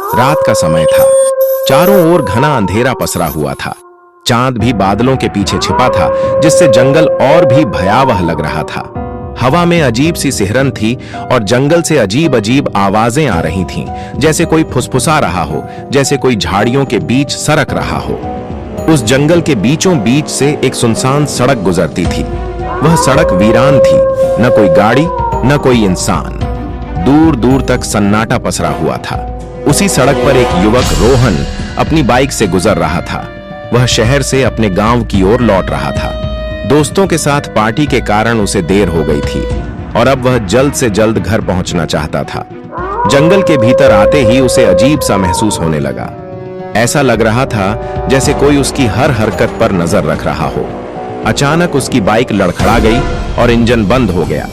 रात का समय था। चारों ओर घना अंधेरा पसरा हुआ था। चांद भी बादलों के पीछे छिपा था, जिससे जंगल और भी भयावह लग रहा था। हवा में अजीब सी सिहरन थी और जंगल से अजीब अजीब आवाजें आ रही थीं, जैसे कोई फुसफुसा रहा हो, जैसे कोई झाड़ियों के बीच सरक रहा हो। उस जंगल के बीचों बीच से एक सुनसान सड़क गुजरती थी। वह सड़क वीरान थी, न कोई गाड़ी न कोई इंसान। दूर दूर तक सन्नाटा पसरा हुआ था। उसी सड़क पर एक युवक रोहन अपनी बाइक से गुजर रहा था। वह शहर से अपने गांव की ओर लौट रहा था। दोस्तों के साथ पार्टी के कारण उसे देर हो गई थी और अब वह जल्द से जल्द घर पहुंचना चाहता था। जंगल के भीतर आते ही उसे अजीब सा महसूस होने लगा। ऐसा लग रहा था जैसे कोई उसकी हर हरकत पर नजर रख रहा हो। अचानक उसकी बाइक लड़खड़ा गई और इंजन बंद हो गया।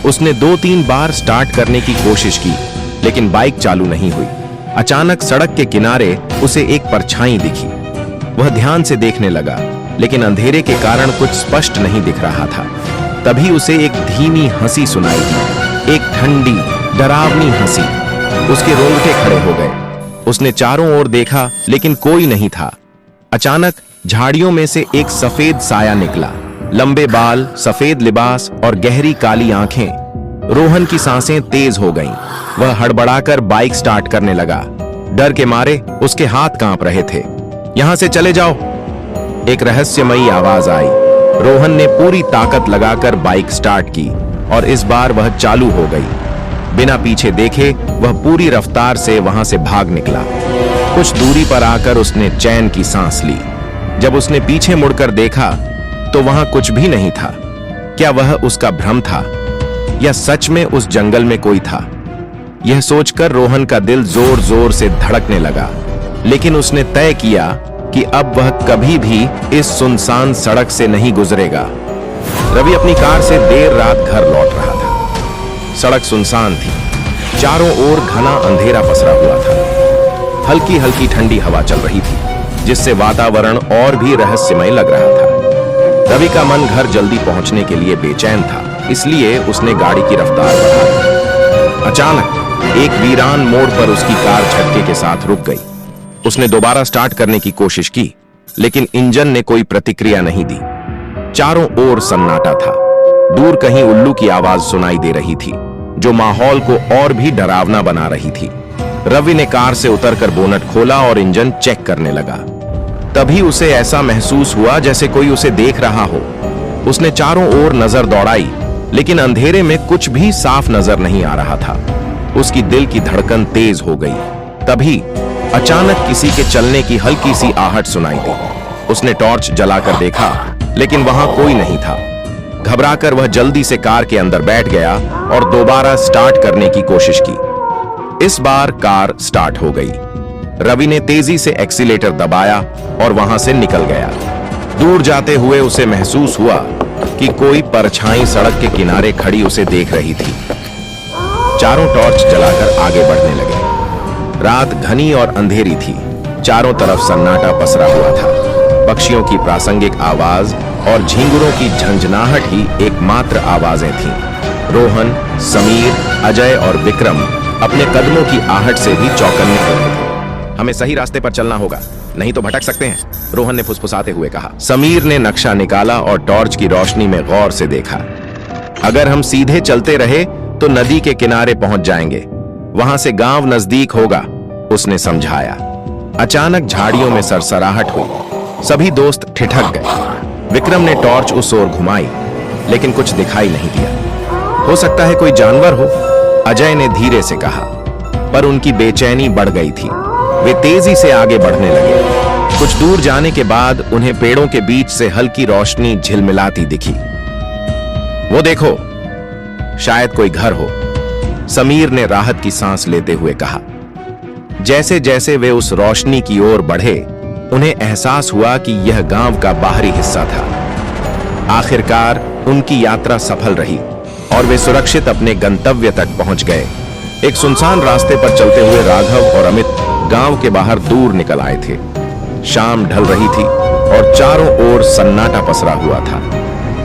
उसने 2-3 बार स्टार्ट करने की कोशिश की, लेकिन बाइक चालू नहीं हुई। अचानक सड़क के किनारे उसे एक परछाई दिखी। वह ध्यान से देखने लगा, लेकिन अंधेरे के कारण कुछ स्पष्ट नहीं दिख रहा था। तभी उसे एक धीमी हंसी सुनाई दी, एक ठंडी डरावनी हंसी। उसके रोंगटे खड़े हो गए। उसने चारों ओर देखा, लेकिन कोई नहीं था। अचानक झाड़ियों में से एक सफेद साया निकला। लंबे बाल, सफेद लिबास और गहरी काली आंखें। रोहन की सांसें तेज हो गईं। वह हड़बड़ाकर बाइक स्टार्ट करने लगा। डर के मारे उसके हाथ कांप रहे थे। यहां से चले जाओ, एक रहस्यमयी आवाज आई। रोहन ने पूरी ताकत लगाकर बाइक स्टार्ट की और इस बार वह चालू हो गई। बिना पीछे देखे वह पूरी रफ्तार से वहां से भाग निकला। कुछ दूरी पर आकर उसने चैन की सांस ली। जब उसने पीछे मुड़कर देखा तो वहां कुछ भी नहीं था। क्या वह उसका भ्रम था या सच में उस जंगल में कोई था? यह सोचकर रोहन का दिल जोर जोर से धड़कने लगा, लेकिन उसने तय किया कि अब वह कभी भी इस सुनसान सड़क से नहीं गुजरेगा। रवि अपनी कार से देर रात घर लौट रहा था। सड़क सुनसान थी। चारों ओर घना अंधेरा पसरा हुआ था। हल्की हल्की ठंडी हवा चल रही थी, जिससे वातावरण और भी रहस्यमय लग रहा था। रवि का मन घर जल्दी पहुंचने के लिए बेचैन था, इसलिए उसने गाड़ी की रफ्तार बढ़ाई। अचानक एक वीरान मोड़ पर उसकी कार झटके के साथ रुक गई। उसने दोबारा स्टार्ट करने की कोशिश की, लेकिन इंजन ने कोई प्रतिक्रिया नहीं दी। चारों ओर सन्नाटा था। दूर कहीं उल्लू की आवाज सुनाई दे रही थी, जो माहौल को और भी डरावना बना रही थी। रवि ने कार से उतरकर बोनट खोला और इंजन चेक करने लगा। तभी उसे ऐसा महसूस हुआ जैसे कोई उसे देख रहा हो। उसने चारों ओर नजर दौड़ाई, लेकिन अंधेरे में कुछ भी साफ नजर नहीं आ रहा था। उसकी दिल की धड़कन तेज हो गई। तभी अचानक किसी के चलने की हल्की सी आहट सुनाई दी। उसने टॉर्च जलाकर देखा, लेकिन वहां कोई नहीं था। घबराकर वह जल्दी से कार के अंदर बैठ गया और दोबारा स्टार्ट करने की कोशिश की। इस बार कार स्टार्ट हो गई। रवि ने तेजी से एक्सीलेटर दबाया और वहां से निकल गया। दूर जाते हुए उसे महसूस हुआ कि कोई परछाई सड़क के किनारे खड़ी उसे देख रही थी। चारों टॉर्च जलाकर आगे बढ़ने लगे। रात घनी और अंधेरी थी। चारों तरफ सन्नाटा पसरा हुआ था। पक्षियों की प्रासंगिक आवाज और झींगुरों की झंझनाहट ही एकमात्र आवाजें थीं। रोहन, समीर, अजय और विक्रम अपने कदमों की आहट से भी चौकन्ने हो रहे थे। हमें सही रास्ते पर चलना होगा, नहीं तो भटक सकते हैं, रोहन ने फुसफुसाते हुए कहा। समीर ने नक्शा निकाला और टॉर्च की रोशनी में गौर से देखा। अगर हम सीधे चलते रहे तो नदी के किनारे पहुंच जाएंगे, वहां से गांव नजदीक होगा, उसने समझाया। अचानक झाड़ियों में सरसराहट हुई। सभी दोस्त ठिठक गए। विक्रम ने टॉर्च उस ओर घुमाई, लेकिन कुछ दिखाई नहीं दिया। हो सकता है कोई जानवर हो, अजय ने धीरे से कहा, पर उनकी बेचैनी बढ़ गई थी। वे तेजी से आगे बढ़ने लगे। कुछ दूर जाने के बाद उन्हें पेड़ों के बीच से हल्की रोशनी झिलमिलाती दिखी। वो देखो, शायद कोई घर हो, समीर ने राहत की सांस लेते हुए कहा। जैसे जैसे वे उस रोशनी की ओर बढ़े, उन्हें एहसास हुआ कि यह गांव का बाहरी हिस्सा था। आखिरकार उनकी यात्रा सफल रही और वे सुरक्षित अपने गंतव्य तक पहुंच गए। एक सुनसान रास्ते पर चलते हुए राघव और अमित गांव के बाहर दूर निकल आए थे। शाम ढल रही थी और चारों ओर सन्नाटा पसरा हुआ था।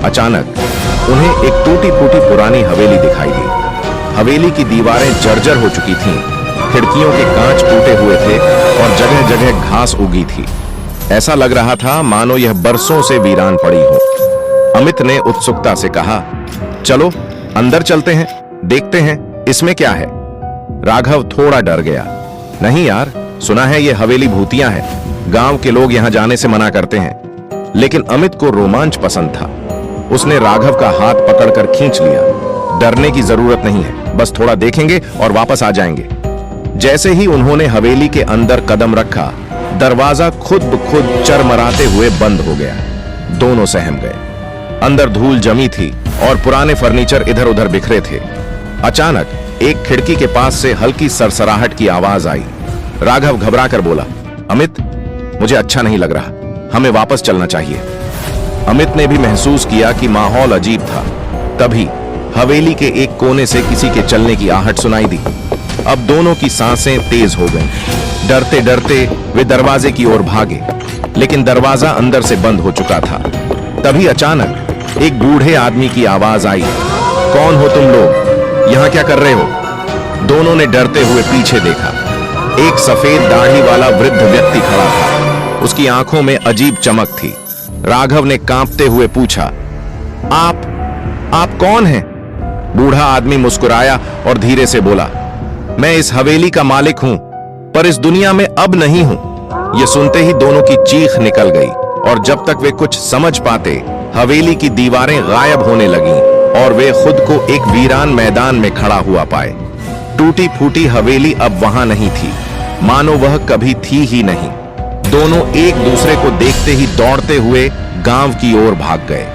अचानक उन्हें एक टूटी फूटी पुरानी हवेली दिखाई दी। हवेली की दीवारें जर्जर हो चुकी थीं, खिड़कियों के कांच टूटे हुए हुए थे और जगह जगह घास उगी थी। ऐसा लग रहा था मानो यह बरसों से वीरान पड़ी हो। अमित ने उत्सुकता से कहा, चलो अंदर चलते हैं, देखते हैं इसमें क्या है। राघव थोड़ा डर गया। नहीं यार, सुना है ये हवेली भूतिया है, गांव के लोग यहां जाने से मना करते हैं। लेकिन अमित को रोमांच पसंद था। उसने राघव का हाथ पकड़कर खींच लिया। डरने की जरूरत नहीं है, बस थोड़ा देखेंगे और वापस आ जाएंगे। जैसे ही उन्होंने हवेली के अंदर कदम रखा, दरवाजा खुद ब खुद चरमराते हुए बंद हो गया। दोनों सहम गए। अंदर धूल जमी थी और पुराने फर्नीचर इधर उधर बिखरे थे। अचानक एक खिड़की के पास से हल्की सरसराहट की आवाज आई। राघव घबरा कर बोला, अमित, मुझे अच्छा नहीं लग रहा, हमें वापस चलना चाहिए। अमित ने भी महसूस किया कि माहौल अजीब था। तभी हवेली के एक कोने से किसी के चलने की आहट सुनाई दी। अब दोनों की सांसें तेज हो गईं। डरते डरते वे दरवाजे की ओर भागे, लेकिन दरवाजा अंदर से बंद हो चुका था। तभी अचानक एक बूढ़े आदमी की आवाज आई, कौन हो तुम लोग, यहां क्या कर रहे हो? दोनों ने डरते हुए पीछे देखा। एक सफेद दाढ़ी वाला वृद्ध व्यक्ति खड़ा था। उसकी आंखों में अजीब चमक थी। राघव ने कांपते हुए पूछा, आप कौन हैं? बूढ़ा आदमी मुस्कुराया और धीरे से बोला, मैं इस हवेली का मालिक हूं, पर इस दुनिया में अब नहीं हूं। यह सुनते ही दोनों की चीख निकल गई और जब तक वे कुछ समझ पाते, हवेली की दीवारें गायब होने लगीं और वे खुद को एक वीरान मैदान में खड़ा हुआ पाए। टूटी फूटी हवेली अब वहां नहीं थी, मानो वह कभी थी ही नहीं। दोनों एक दूसरे को देखते ही दौड़ते हुए गांव की ओर भाग गए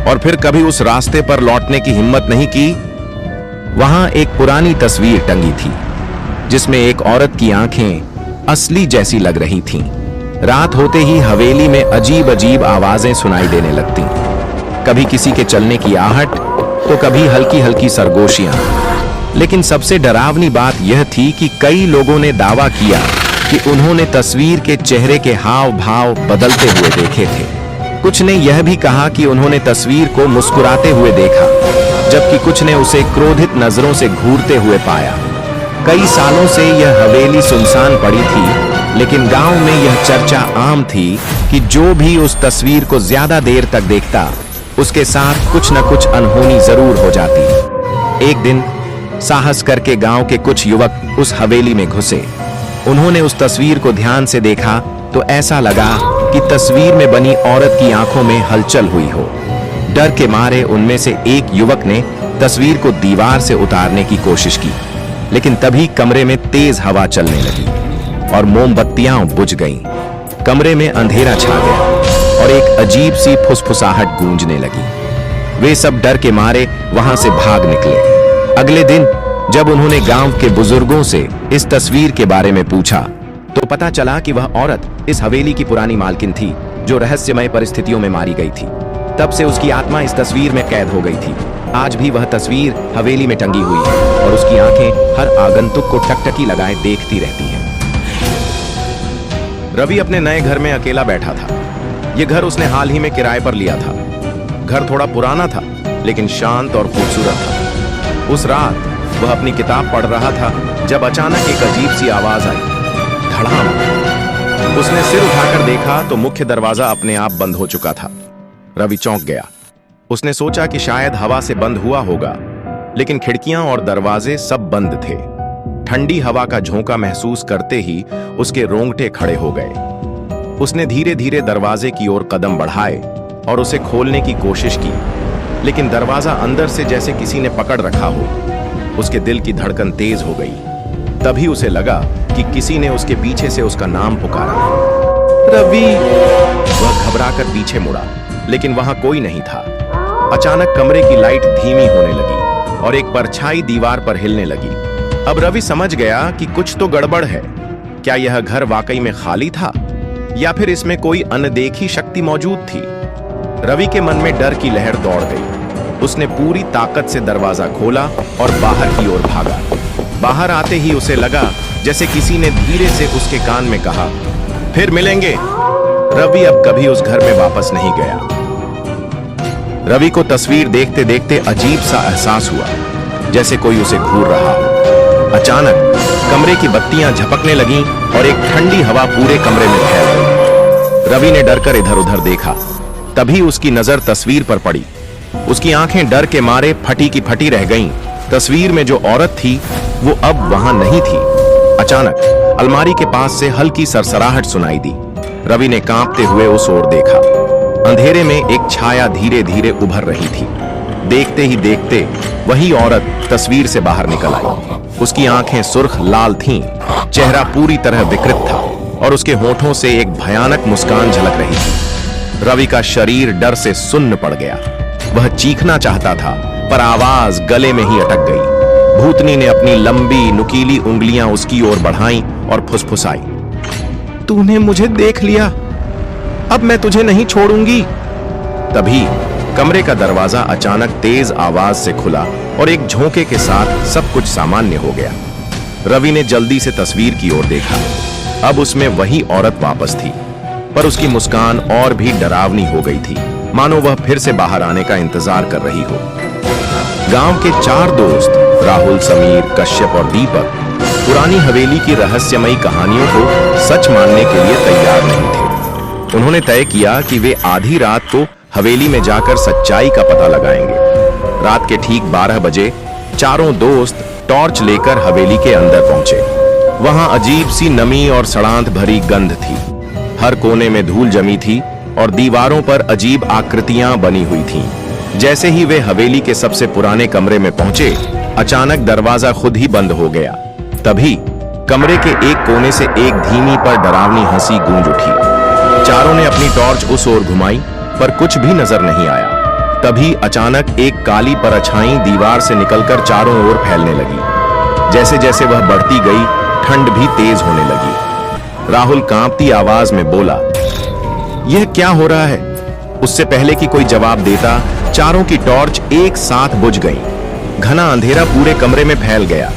और फिर कभी उस रास्ते पर लौटने की हिम्मत नहीं की। वहां एक पुरानी तस्वीर टंगी थी, जिसमें एक औरत की आंखें असली जैसी लग रही थीं। रात होते ही हवेली में अजीब अजीब आवाजें सुनाई देने लगती, कभी किसी के चलने की आहट, तो कभी हल्की हल्की सरगोशियां। लेकिन सबसे डरावनी बात यह थी कि कई लोगों ने दावा किया कि उन्होंने तस्वीर के चेहरे के हाव भाव बदलते हुए देखे थे। कुछ ने यह भी कहा कि उन्होंने तस्वीर को मुस्कुराते हुए देखा, जबकि कुछ ने उसे क्रोधित नजरों से घूरते हुए पाया। कई सालों से यह हवेली सुनसान पड़ी थी, लेकिन गांव में यह चर्चा आम थी कि जो भी उस तस्वीर को ज्यादा देर तक देखता, उसके साथ कुछ न कुछ अनहोनी जरूर हो जाती। एक दिन साहस करके गांव के कुछ युवक उस हवेली में घुसे। उन्होंने उस तस्वीर को ध्यान से देखा तो ऐसा लगा कि तस्वीर में बनी औरत की आंखों में हलचल हुई हो। डर के मारे उनमें से एक युवक ने तस्वीर को दीवार से उतारने की कोशिश की, लेकिन तभी कमरे में तेज हवा चलने लगी और मोमबत्तियां बुझ गईं। कमरे में अंधेरा छा गया और एक अजीब सी फुसफुसाहट गूंजने लगी। वे सब डर के मारे वहां से भाग निकले। अगले दिन जब उन्होंने गांव के बुजुर्गों से इस तस्वीर के बारे में पूछा, तो पता चला कि वह औरत इस हवेली की पुरानी मालकिन थी, जो रहस्यमय परिस्थितियों में मारी गई थी। तब से उसकी आत्मा इस तस्वीर में कैद हो गई थी। आज भी वह तस्वीर हवेली में टंगी हुई है और उसकी आंखें हर आगंतुक को टकटकी लगाए देखती रहती हैं। रवि अपने नए घर में अकेला बैठा था। यह घर उसने हाल ही में किराए पर लिया था। घर थोड़ा पुराना था, लेकिन शांत और खूबसूरत था। उस रात वह अपनी किताब पढ़ रहा था जब अचानक एक अजीब सी आवाज आई, धड़ाम। उसने सिर उठाकर देखा तो मुख्य दरवाजा अपने आप बंद हो चुका था। रवि चौंक गया। उसने सोचा कि शायद हवा से बंद हुआ होगा, लेकिन खिड़कियां और दरवाजे सब बंद थे। ठंडी हवा का झोंका महसूस करते ही उसके रोंगटे खड़े हो गए। उसने धीरे धीरे दरवाजे की ओर कदम बढ़ाए और उसे खोलने की कोशिश की, लेकिन दरवाजा अंदर से जैसे किसी ने पकड़ रखा हो। उसके दिल की धड़कन तेज हो गई। तभी उसे लगा कि किसी ने उसके पीछे से उसका नाम पुकारा, रवि। वह घबराकर पीछे मुड़ा, लेकिन वहां कोई नहीं था। अचानक कमरे की लाइट धीमी होने लगी और एक परछाई दीवार पर हिलने लगी। अब रवि समझ गया कि कुछ तो गड़बड़ है। क्या यह घर वाकई में खाली था या फिर इसमें कोई अनदेखी शक्ति मौजूद थी? रवि के मन में डर की लहर दौड़ गई। उसने पूरी ताकत से दरवाजा खोला और बाहर की ओर भागा। बाहर आते ही उसे लगा जैसे किसी ने धीरे से उसके कान में कहा, फिर मिलेंगे। रवि अब कभी उस घर में वापस नहीं गया। रवि को तस्वीर देखते देखते अजीब सा एहसास हुआ, जैसे कोई उसे घूर रहा हो। अचानक कमरे की बत्तियां झपकने लगीं और एक ठंडी हवा पूरे कमरे में फैल गई। रवि ने डरकर इधर उधर देखा। तभी उसकी नजर तस्वीर पर पड़ी। उसकी आंखें डर के मारे फटी की फटी रह गईं। तस्वीर में जो औरत थी वो अब वहां नहीं थी। अचानक अलमारी के पास से हल्की सरसराहट सुनाई दी। रवि ने कांपते हुए उस ओर देखा। अंधेरे में एक छाया धीरे धीरे उभर रही थी। देखते ही देखते वही औरत तस्वीर से बाहर निकल आई। उसकी आंखें सुर्ख लाल थीं, चेहरा पूरी तरह विकृत था और उसके होठों से एक भयानक मुस्कान झलक रही थी। रवि का शरीर डर से सुन्न पड़ गया। वह चीखना चाहता था पर आवाज गले में ही अटक गई। भूतनी ने अपनी लंबी नुकीली उंगलियां उसकी ओर बढ़ाईं और फुसफुसाई, तूने मुझे देख लिया, अब मैं तुझे नहीं छोड़ूंगी। तभी कमरे का दरवाजा अचानक तेज आवाज से खुला और एक झोंके के साथ सब कुछ सामान्य हो गया। रवि ने जल्दी से तस्वीर की ओर देखा। अब उसमें वही औरत वापस थी, पर उसकी मुस्कान और भी डरावनी हो गई थी, मानो वह फिर से बाहर आने का इंतजार कर रही हो। गांव के 4 दोस्त राहुल, समीर, कश्यप और दीपक पुरानी हवेली की रहस्यमयी कहानियों को सच मानने के लिए तैयार नहीं थे। उन्होंने तय किया कि वे आधी रात को हवेली में जाकर सच्चाई का पता लगाएंगे। रात के ठीक 12 बजे चारों दोस्त टॉर्च लेकर हवेली के अंदर पहुंचे। वहां अजीब सी नमी और सड़ांध भरी गंध थी। हर कोने में धूल जमी थी और दीवारों पर अजीब आकृतियां बनी हुई थीं। जैसे ही वे हवेली के सबसे पुराने कमरे में पहुंचे, अचानक दरवाजा खुद ही बंद हो गया। तभी कमरे के एक कोने से एक धीमी पर डरावनी हंसी गूंज उठी। चारों ने अपनी टॉर्च उस ओर घुमाई पर कुछ भी नजर नहीं आया। तभी अचानक एक काली परछाई दीवार से निकलकर चारों ओर फैलने लगी। जैसे जैसे वह बढ़ती गई, ठंड भी तेज होने लगी। राहुल कांपती आवाज में बोला, यह क्या हो रहा है? उससे पहले कि कोई जवाब देता, चारों की टॉर्च एक साथ बुझ गई। घना अंधेरा पूरे कमरे में फैल गया।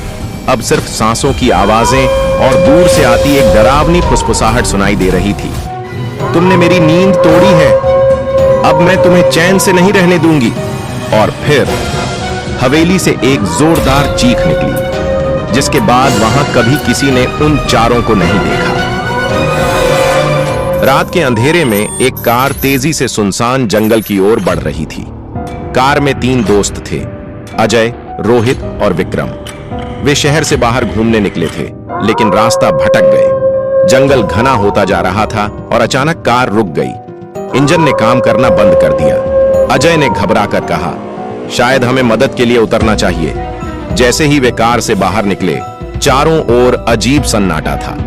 अब सिर्फ सांसों की आवाजें और दूर से आती एक डरावनी फुसफुसाहट सुनाई दे रही थी। तुमने मेरी नींद तोड़ी है, अब मैं तुम्हें चैन से नहीं रहने दूंगी। और फिर हवेली से एक जोरदार चीख निकली, जिसके बाद वहां कभी किसी ने उन चारों को नहीं देखा। रात के अंधेरे में एक कार तेजी से सुनसान जंगल की ओर बढ़ रही थी। कार में 3 दोस्त थे, अजय, रोहित और विक्रम। वे शहर से बाहर घूमने निकले थे, लेकिन रास्ता भटक गए। जंगल घना होता जा रहा था और अचानक कार रुक गई। इंजन ने काम करना बंद कर दिया। अजय ने घबराकर कहा, शायद हमें मदद के लिए उतरना चाहिए। जैसे ही वे कार से बाहर निकले, चारों ओर अजीब सन्नाटा था।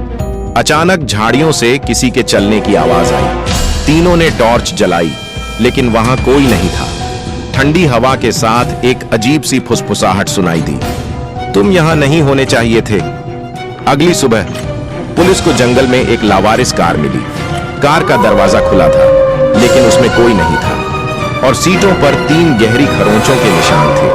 अचानक झाड़ियों से किसी के चलने की आवाज आई। तीनों ने टॉर्च जलाई, लेकिन वहां कोई नहीं था। ठंडी हवा के साथ एक अजीब सी फुसफुसाहट सुनाई दी, तुम यहां नहीं होने चाहिए थे। अगली सुबह पुलिस को जंगल में एक लावारिस कार मिली। कार का दरवाजा खुला था, लेकिन उसमें कोई नहीं था और सीटों पर 3 गहरी खरोंचों के निशान थे।